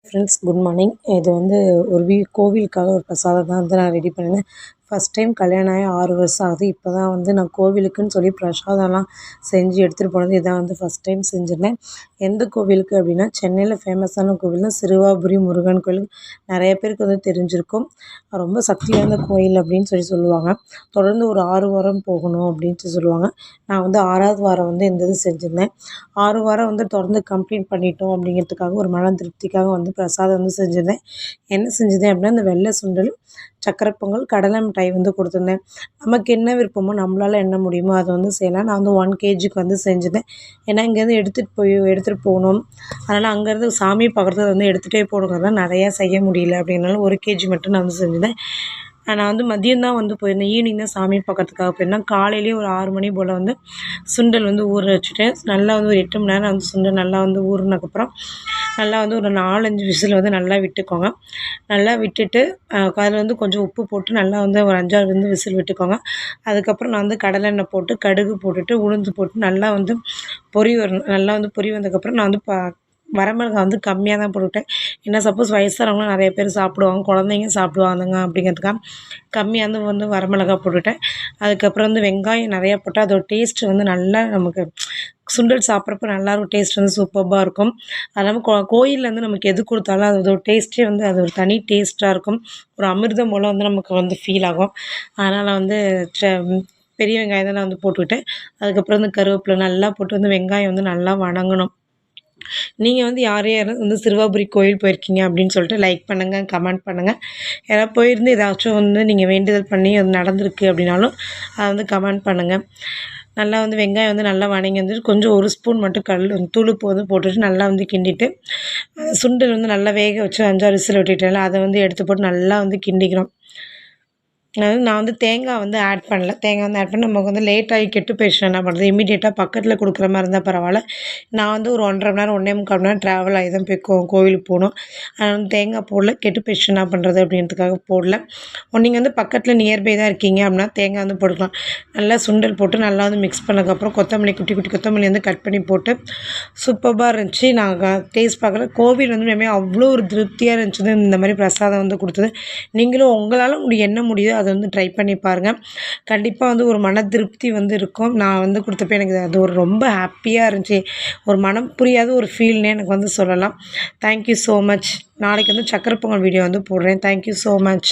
Friends good morning. இது வந்து ஒரு கோவிலுக்காக ஒரு பிரசாதம் தான் வந்து நான் ரெடி பண்ணினேன். ஃபஸ்ட் டைம் கல்யாணம் ஆகி 6 வருஷம் ஆகுது. இப்போ தான் வந்து நான் கோவிலுக்குன்னு சொல்லி பிரசாதம்லாம் செஞ்சு எடுத்துகிட்டு போனது இதான் வந்து ஃபஸ்ட் டைம் செஞ்சிருந்தேன். எந்த கோவிலுக்கு அப்படின்னா, சென்னையில் ஃபேமஸான கோவில்னா சிறுவாபுரி முருகன் கோவில். நிறைய பேருக்கு வந்து தெரிஞ்சிருக்கும். ரொம்ப சக்தி வாய்ந்த கோயில் அப்படின்னு சொல்லுவாங்க. தொடர்ந்து ஒரு 6 வாரம் போகணும் அப்படின்ட்டு சொல்லுவாங்க. நான் வந்து 6வது வாரம் வந்து இந்த இது செஞ்சுருந்தேன். 6 வாரம் வந்து தொடர்ந்து கம்ப்ளீட் பண்ணிட்டோம் அப்படிங்கிறதுக்காக ஒரு மன திருப்திக்காக வந்து பிரசாதம் வந்து செஞ்சுருந்தேன். என்ன செஞ்சுருந்தேன் அப்படின்னா, இந்த வெள்ளை சுண்டல், சக்கரை பொங்கல், கடலை மிட்டாய் வந்து கொடுத்துருந்தேன். நமக்கு என்ன விருப்பமோ நம்மளால என்ன முடியுமோ அதை வந்து செய்யலாம். நான் வந்து 1 கேஜிக்கு வந்து செஞ்சுருந்தேன். ஏன்னா இங்கேருந்து எடுத்துகிட்டு போகணும். அதனால் அங்கேருந்து சாமி பார்க்குறதுக்கு வந்து எடுத்துகிட்டே போகணுங்கிறதுனால நிறையா செய்ய முடியல. அப்படின்னாலும் 1 கேஜி மட்டும் நான் வந்து செஞ்சுருந்தேன். நான் வந்து மதியம் தான் வந்து போயிருந்தேன். ஈவினிங் தான் சாமி பார்க்கறதுக்காக போயிருந்தேன். காலையிலேயே ஒரு 6 மணி போல் வந்து சுண்டல் வந்து ஊற வச்சுட்டேன். நல்லா வந்து ஒரு 8 மணி நேரம் வந்து சுண்டல் நல்லா வந்து ஊறினதுக்கப்புறம் நல்லா வந்து ஒரு 4, 5 விசில் வந்து நல்லா விட்டுக்கோங்க. நல்லா விட்டுட்டு அதில் வந்து கொஞ்சம் உப்பு போட்டு நல்லா வந்து ஒரு 5, 6 வந்து விசில் விட்டுக்கோங்க. அதுக்கப்புறம் நான் வந்து கடலெண்ணெய் போட்டு, கடுகு போட்டுட்டு, உளுந்து போட்டு நல்லா வந்து பொரி வரணும். நல்லா வந்து பொரி வந்ததுக்கப்புறம் நான் வந்து வரமிளகாய் வந்து கம்மியாக தான் போட்டுவிட்டேன். ஏன்னா சப்போஸ் வயசானவங்களாம் நிறைய பேர் சாப்பிடுவாங்க, குழந்தைங்க சாப்பிடுவாங்கங்க அப்படிங்கிறதுக்காக கம்மியாக வந்து வரமிளகாய் போட்டுவிட்டேன். அதுக்கப்புறம் வந்து வெங்காயம் நிறையா போட்டால் அதோட டேஸ்ட்டு வந்து நல்லா நமக்கு சுண்டல் சாப்பிட்றப்ப நல்லாயிருக்கும். டேஸ்ட் வந்து சூப்பர்பாக இருக்கும். அது இல்லாமல் கோயில்லேருந்து நமக்கு எது கொடுத்தாலும் அதோட டேஸ்ட்டே வந்து அது ஒரு தனி டேஸ்ட்டாக இருக்கும். ஒரு அமிர்தம் போல் வந்து நமக்கு வந்து ஃபீல் ஆகும். அதனால் வந்து பெரிய வெங்காயம் தான் நான் வந்து போட்டுவிட்டேன். அதுக்கப்புறம் வந்து கருவேப்பிலை நல்லா போட்டு வந்து வெங்காயம் வந்து நல்லா வணங்கணும். நீங்கள் வந்து யார் வந்து சிறுவாபுரி கோயில் போயிருக்கீங்க அப்படின்னு சொல்லிட்டு லைக் பண்ணுங்கள், கமெண்ட் பண்ணுங்கள். யாராவது போயிருந்து ஏதாச்சும் வந்து நீங்கள் வேண்டுதல் பண்ணி அது நடந்திருக்கு அப்படின்னாலும் அதை வந்து கமெண்ட் பண்ணுங்கள். நல்லா வந்து வெங்காயம் வந்து நல்லா வணங்கி வந்துட்டு கொஞ்சம் 1 ஸ்பூன் மட்டும் தூளுப்பு வந்து போட்டுட்டு நல்லா வந்து கிண்டிட்டு, சுண்டல் வந்து நல்லா வேக வச்சு 5, 6 விசில் விட்டுட்டேன்ல அதை வந்து எடுத்து போட்டு நல்லா வந்து கிண்டிக்கிறோம். அதாவது நான் வந்து தேங்காய் வந்து ஆட் பண்ணல. தேங்காய் வந்து ஆட் பண்ணி நமக்கு வந்து லேட் ஆகி கெட்டு போயிடுச்சுன்னா என்ன பண்ணுறது? இமீடியட்டாக பக்கத்தில் கொடுக்குற மாதிரி இருந்தால் பரவாயில்ல. நான் வந்து ஒரு 1 1/2 மணி நேரம், 1 1/4 மணி நேரம் ட்ராவல் ஆகி தான் போய் கோவிலுக்கு போகணும். அதனால் வந்து தேங்காய் போடல. கெட்டு போயிடுச்சு என்ன பண்ணுறது அப்படின்றதுக்காக போடல. நீங்கள் வந்து பக்கத்தில் நியர்பை தான் இருக்கீங்க அப்படின்னா தேங்காய் வந்து போட்டுக்கலாம். நல்லா சுண்டல் போட்டு நல்லா வந்து மிக்ஸ் பண்ணதுக்கப்புறம் கொத்தமல்லி, குட்டி குட்டி கொத்தமல்லி வந்து கட் பண்ணி போட்டு சூப்பராக இருந்துச்சு. நாங்கள் டேஸ்ட் பார்க்கல. கோவில் வந்து உண்மையாக அவ்வளோ ஒரு திருப்தியாக இருந்துச்சு இந்த மாதிரி பிரசாதம் வந்து கொடுத்தது. நீங்களும் உங்களால் என்ன முடியுதோ அதை வந்து ட்ரை பண்ணி பாருங்கள். கண்டிப்பாக வந்து ஒரு மன திருப்தி வந்து இருக்கும். நான் வந்து கொடுத்தப்ப எனக்கு அது ஒரு ரொம்ப ஹாப்பியாக இருந்துச்சு. ஒரு மனம் புரியாத ஒரு ஃபீல்னே எனக்கு வந்து சொல்லலாம். Thank you so much. நாளைக்கு வந்து சக்கரை பொங்கல் வீடியோ வந்து போடுறேன். Thank you so much.